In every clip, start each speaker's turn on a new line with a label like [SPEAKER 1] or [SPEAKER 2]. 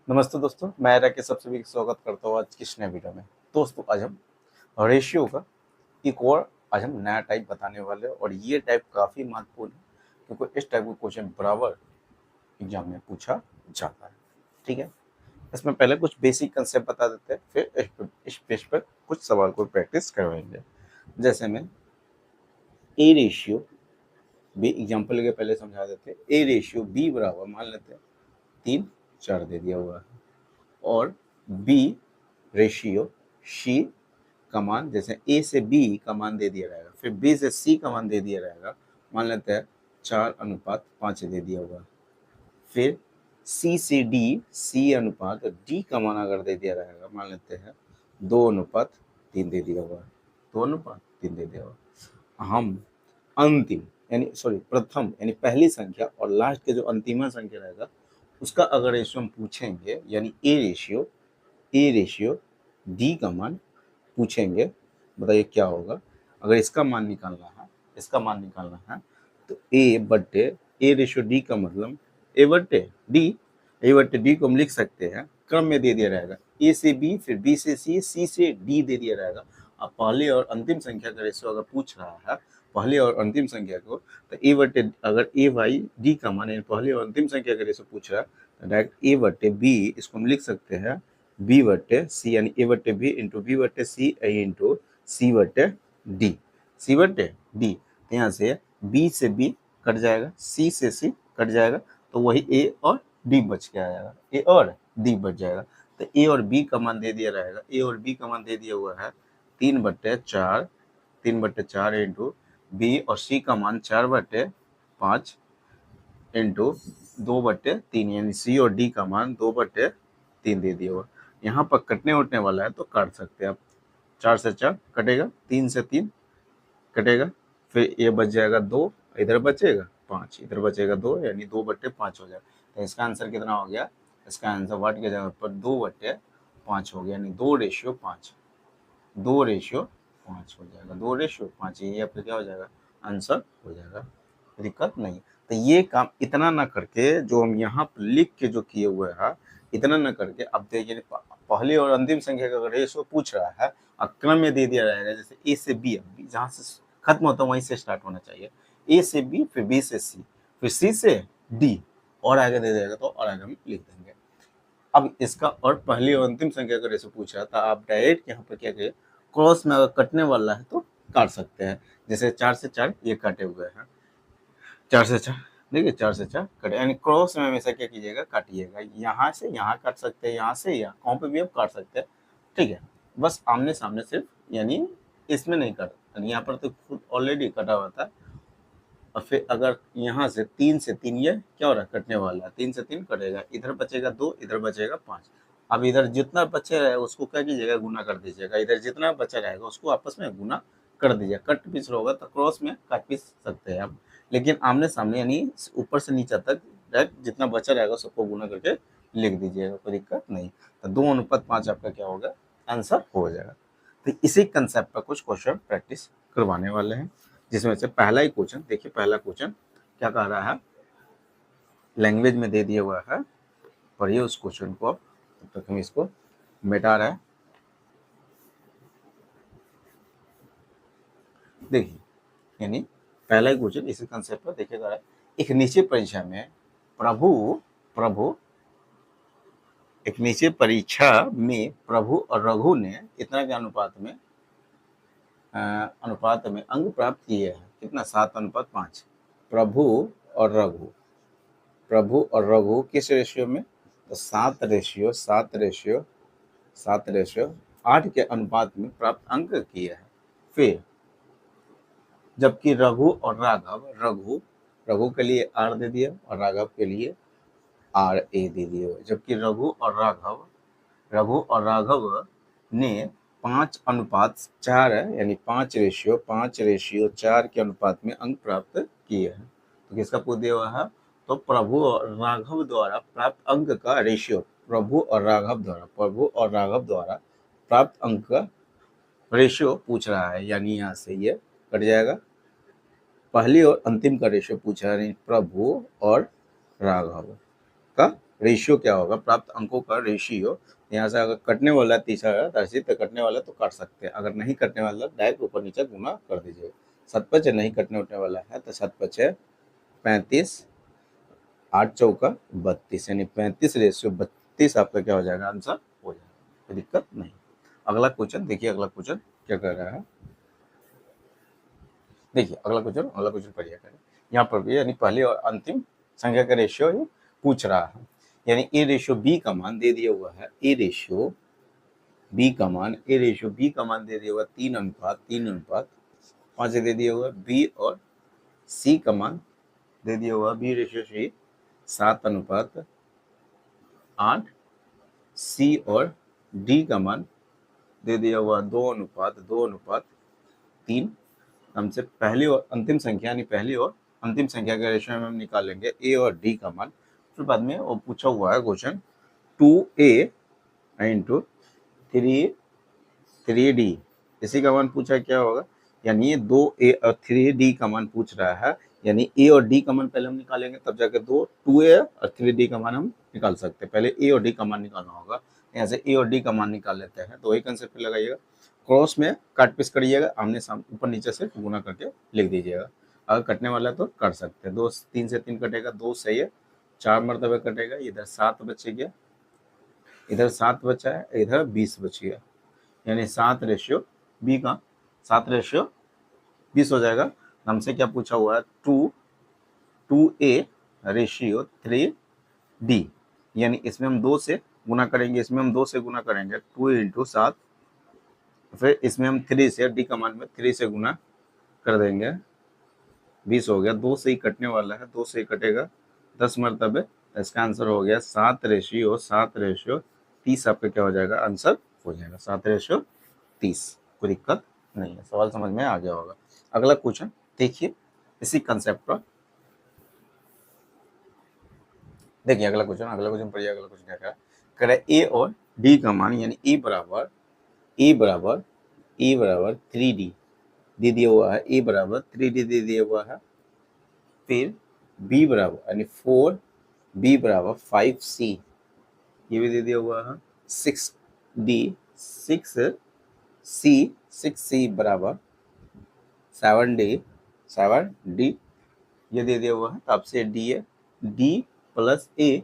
[SPEAKER 1] नमस्ते दोस्तों, मैं राकेश सब सभी का स्वागत करता हूँ आज की इस नए वीडियो में। दोस्तों आज हम रेशियो का एक और आज हम नया टाइप बताने वाले हैं और ये टाइप काफ़ी महत्वपूर्ण है क्योंकि इस टाइप का क्वेश्चन बराबर एग्जाम में पूछा जाता है। ठीक है, इसमें पहले कुछ बेसिक कंसेप्ट बता देते हैं, फिर इस पेज पर कुछ सवाल को प्रैक्टिस करवाएंगे। जैसे में ए रेशियो बी एग्जाम्पल के पहले समझा देते हैं। ए रेशियो बी बराबर मान लेते हैं 3:4 दे दिया हुआ है और बी रेशियो सी का मान, जैसे ए से बी का मान दे दिया रहेगा, फिर बी से सी का मान दे दिया रहेगा, मान लेते हैं 4:5 दे दिया हुआ, फिर सी से डी सी अनुपात डी का मान अगर दे दिया रहेगा, मान लेते हैं 2:3 दे दिया हुआ है, 2:3 दे दिया हुआ। हम अंतिम यानी प्रथम यानी पहली संख्या और लास्ट के जो अंतिम संख्या रहेगा उसका अगर रेशियो हम पूछेंगे, यानी ए रेशियो डी का मान पूछेंगे, बताइए क्या होगा। अगर इसका मान निकालना है तो ए रेशियो डी का मतलब ए बट्टे डी को हम लिख सकते हैं, क्रम में दे दिया रहेगा ए से बी, फिर बी से सी से डी दे दिया रहेगा। अब पहले और अंतिम संख्या का रेशियो अगर पूछ रहा है, पहले और अंतिम संख्या को, तो ए बट्टे अगर ए बाई डी का मान यानी पहले और अंतिम संख्या का रेशियो पूछ रहा है तो डायरेक्ट ए बट्टे बी इसको हम लिख सकते हैं बी बट्टे सी, यानी ए बट्टे बी इंटू बी बट्टे सी इंटू सी बट्टे डी। तो यहाँ से बी से बी कट जाएगा, सी से सी कट जाएगा, तो वही ए और डी बच के आएगा, ए और डी बच जाएगा। तो ए और बी का मान दे दिया रहेगा, ए और बी का मान दे दिया हुआ है 3/4 इंटू बी और सी का मान 4/5 इंटू 2/3, यानी सी और डी का मान 2/3 दे दिया हुआ। यहाँ पर कटने उठने वाला है तो काट सकते हैं आप, 4 से 4 कटेगा, 3 से 3 कटेगा, फिर ये बच जाएगा 2, इधर बचेगा 5, इधर बचेगा 2, यानी 2/5 हो जाएगा। तो इसका आंसर कितना हो गया, इसका आंसर वाट के जगह पर 2/5 हो गया, यानी 2:5, 2:5 हो जाएगा, 2:5, ये आपका क्या हो जाएगा, आंसर हो जाएगा, दिक्कत नहीं। तो ये काम इतना ना करके जो हम यहाँ पर लिख के जो किए हुए हैं, इतना ना करके अब देखिए पहली और अंतिम संख्या का अगर रेशियो पूछ रहा है और क्रम में दे दिया रहेगा, जैसे ए से बी, जहाँ से खत्म होता है वहीं से स्टार्ट होना चाहिए, ए से बी, फिर बी से सी, फिर सी से डी, और आगे दे देगा तो और आगे हम लिख देंगे। अब इसका और पहली और अंतिम संख्या का रेशियो पूछ रहा था, आप डायरेक्ट यहाँ पर क्या करिए, क्रॉस में अगर कटने वाला है तो काट सकते हैं। जैसे 4 से 4 ये काटे हुए हैं, 4 से 4 देखिए, 4 से 4 कटे, यानी क्रॉस में हमेशा क्या कीजिएगा, काटिएगा, यहाँ से यहाँ काट सकते हैं, यहाँ से यहाँ, कहीं पे भी आप काट सकते हैं। ठीक है, बस आमने सामने सिर्फ, यानी इसमें नहीं काट, यहाँ पर तो खुद ऑलरेडी कटा हुआ था। और फिर अगर यहाँ से 3 से 3 ये क्या हो रहा है, कटने वाला है, 3 से 3 कटेगा, इधर बचेगा 2, इधर बचेगा 5। अब इधर जितना बचे रहेगा उसको क्या कीजिएगा, गुना कर दीजिएगा, इधर जितना बचा रहेगा उसको आपस में गुना कर दीजिएगा। कट पीस होगा तो क्रॉस में काट पीस सकते हैं आप, लेकिन आमने सामने यानी ऊपर से नीचे तक डायरेक्ट जितना बचा रहेगा सबको गुना करके लिख दीजिएगा, कोई दिक्कत नहीं। तो 2:5 आपका क्या होगा, आंसर हो जाएगा। तो इसी कंसेप्ट पर कुछ क्वेश्चन प्रैक्टिस करवाने वाले हैं, जिसमें से पहला ही क्वेश्चन देखिए, पहला क्वेश्चन क्या कह रहा है, लैंग्वेज में दे दिया हुआ है, पढ़िए उस क्वेश्चन को, तब तक हम इसको मिटा रहे हैं। देखिए, यानी पहला ही क्वेश्चन इसी कंसेप्ट पर देखिए, रहा है एक नीचे परीक्षा में प्रभु और रघु ने इतना के अनुपात में अंक प्राप्त किए हैं, कितना, 7:5। प्रभु और रघु किस रेशियो में, तो 7:8 के अनुपात में प्राप्त अंक किए हैं। फिर जबकि रघु के लिए R दे दिया और राघव के लिए RA दे दिया, जबकि रघु और राघव ने 5:4 यानी 5:4 के अनुपात में अंक प्राप्त किए हैं। तो किसका पूछ दिया हुआ है, तो प्रभु और राघव द्वारा प्राप्त अंक का रेशियो, प्रभु और राघव द्वारा प्राप्त अंक का रेशियो पूछ रहा है, यानी यहाँ से ये कट जाएगा, पहली और अंतिम का रेशियो पूछा है, प्रभु और राघव का रेशियो क्या होगा, प्राप्त अंकों का रेशियो। यहाँ से अगर कटने वाला है तीसरा राशि तो कटने वाला तो काट सकते हैं, अगर नहीं कटने वाला डायरेक्ट ऊपर नीचे गुना कर दीजिएगा। 7 नहीं कटने उठने वाला है तो 7 35, 8 चौका 32, यानी 35:32 आपका क्या हो जाएगा, आंसर हो जाएगा, कोई दिक्कत नहीं। अगला क्वेश्चन देखिए, अगला क्वेश्चन क्या कर रहा है, देखिए अगला क्वेश्चन पढ़िए करें। यहाँ पर भी यानी पहली और अंतिम संख्या का रेशियो ही पूछ रहा है, यानी ए रेशियो बी का मान दे दिया हुआ है, ए रेशियो बी का मान दे दिया हुआ 3:3:5 दे दिया हुआ, बी और सी का मान दे दिया हुआ, बी रेशियो सी 7:8, सी और डी का मान दे दिया हुआ 2:2:3। हमसे पहली और अंतिम संख्या यानी पहली और अंतिम संख्या के रेशियो में हम निकाल लेंगे ए और डी का मान। फिर बाद में वो पूछा हुआ है क्वेश्चन 2a इंटू 3d, इसी का मान पूछा क्या होगा, यानी 2a और 3d का मान पूछ रहा है, यानी ए और डी का मान पहले हम निकालेंगे तब जाकर 2a और 3d का मान हम निकाल सकते हैं। पहले ए और डी का मान निकालना होगा, यहाँ से ए और डी का मान निकाल लेते हैं। तो वही कंसेप्ट लगाइएगा, क्रॉस में काट पीस करिएगा, आमने सामने ऊपर नीचे से गुना करके लिख दीजिएगा। अगर कटने वाला है तो काट सकते हैं, 2 3 से 3 कटेगा, 2 से ये 4 मरतबे कटेगा, इधर 7 बच गया, इधर 7 बचा है, इधर 20 बच गया, यानी 7:20 हो जाएगा। हमसे क्या पूछा हुआ है, 2a रेशियो 3d, यानी इसमें हम 2 से गुना करेंगे, इसमें हम 2 से गुना करेंगे 2 इंटू 7, फिर इसमें हम 3 से डी का मान में 3 से गुना कर देंगे, 20 हो गया, 2 से ही कटने वाला है, 2 से ही कटेगा 10 मरतबे, इसका आंसर हो गया 7:30 आपका क्या हो जाएगा, आंसर हो जाएगा 7:30। कोई दिक्कत नहीं है, सवाल समझ में आ गया होगा। अगला क्वेश्चन देखिए इसी कंसेप्ट पर, देखिए अगला क्वेश्चन पढ़िए। अगला क्वेश्चन क्या कह रहा है, ए और डी का मान, यानी ए बराबर 3d दे दिया हुआ है, ए बराबर 3d दे दिया हुआ है, फिर बी बराबर यानी 4, बी बराबर 5c ये भी दे दिया हुआ है, 6c बराबर 7d ये दे दिया हुआ है। तो आपसे डी प्लस ए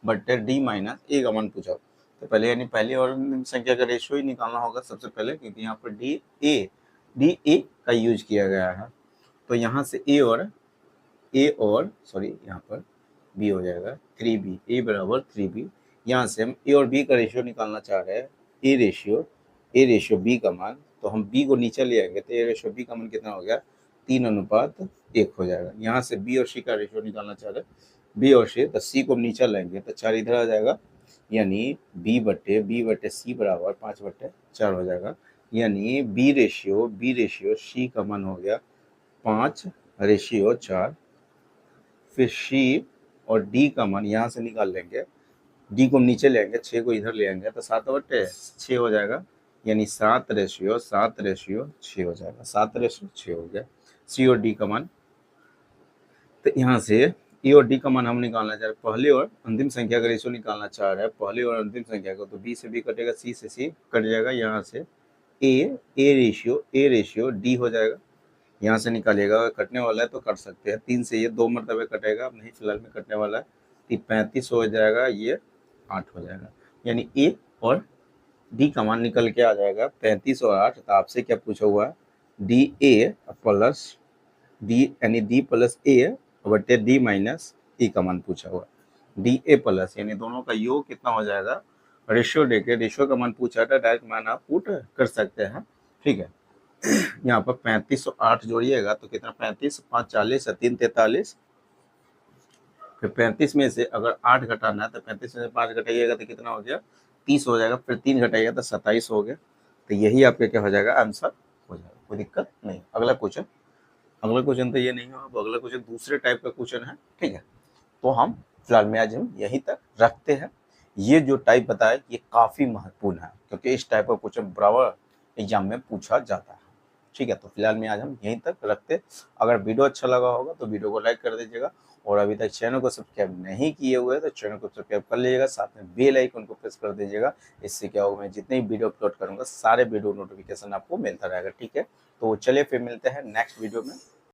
[SPEAKER 1] बटे डी माइनस ए का मान पूछा, तो पहले यानी पहली और संख्या का रेशियो ही निकालना होगा सबसे पहले, क्योंकि यहाँ पर डी ए का यूज किया गया है। तो यहाँ से ए और सॉरी यहाँ पर बी हो जाएगा 3b, ए बराबर 3b। यहाँ से हम ए और बी का रेशियो निकालना चाह रहे हैं, ए रेशियो बी का मान, तो हम बी को नीचे ले आएंगे तो ए रेशियो बी का मान कितना हो गया, 3:1 हो जाएगा। यहाँ से बी और सी का रेशियो निकालना चाह रहे हैं, बी और सी, तो सी को हम नीचे लाएंगे तो 4 इधर आ जाएगा, यानी बी बटे सी बराबर 5/4 हो जाएगा, यानी बी रेशियो सी का मान हो गया 5:4। फिर सी और डी का मान यहाँ से निकाल लेंगे, डी को नीचे ले आएंगे, 6 को इधर ले आएंगे तो 7/6 हो जाएगा, यानी 7:6 हो जाएगा, 7:6 हो गया। सी और डी का मान, तो यहाँ से ए और डी का मान हम निकालना चाह रहे हैं, पहले और अंतिम संख्या का रेशियो निकालना चाह रहे हैं, पहले और अंतिम संख्या को, तो बी से बी कटेगा, सी से सी कट जाएगा, यहाँ से ए रेशियो डी हो जाएगा, यहाँ से निकालिएगा, अगर कटने वाला है तो कट सकते हैं, 3 से ये 2 मरतबे कटेगा, अब नहीं फिलहाल में कटने वाला है, 35 हो जाएगा, ये 8 हो जाएगा, यानी ए और डी का मान निकल के आ जाएगा 35 और 8। तो आपसे क्या पूछा हुआ है, डी प्लस ए बटे डी माइनस ई का मान पूछा हुआ, डी ए प्लस, यानी दोनों का योग कितना हो जाएगा, रेशियो देके रेशियो का मान पूछा था, डायरेक्ट मान आप पुट कर सकते हैं, ठीक है। यहाँ पर 35 और 8 जोड़िएगा तो कितना, 35 5 40 3 43, फिर 35 में से अगर 8 घटाना है तो 35 में से 5 घटाइएगा तो कितना हो गया, 30 हो जाएगा, फिर 3 घटाइएगा तो 27 हो गया। तो यही आपके क्या हो जाएगा, आंसर हो जाएगा, कोई दिक्कत नहीं। अगला क्वेश्चन तो ये नहीं हो, अगला क्वेश्चन दूसरे टाइप का क्वेश्चन है, ठीक है। तो हम फिलहाल में आज हम यहीं तक रखते हैं। ये जो टाइप बताया ये काफ़ी महत्वपूर्ण है, क्योंकि इस टाइप का क्वेश्चन बराबर एग्जाम में पूछा जाता है, ठीक है। तो फिलहाल में आज हम यहीं तक रखते। अगर वीडियो अच्छा लगा होगा तो वीडियो को लाइक कर दीजिएगा, और अभी तक चैनल को सब्सक्राइब नहीं किए हुए तो चैनल को सब्सक्राइब कर लीजिएगा, साथ में बेल आइकन को प्रेस कर दीजिएगा। इससे क्या होगा, मैं जितने भी वीडियो अपलोड करूँगा सारे वीडियो नोटिफिकेशन आपको मिलता रहेगा। ठीक है, तो चलिए फिर मिलते हैं नेक्स्ट वीडियो में।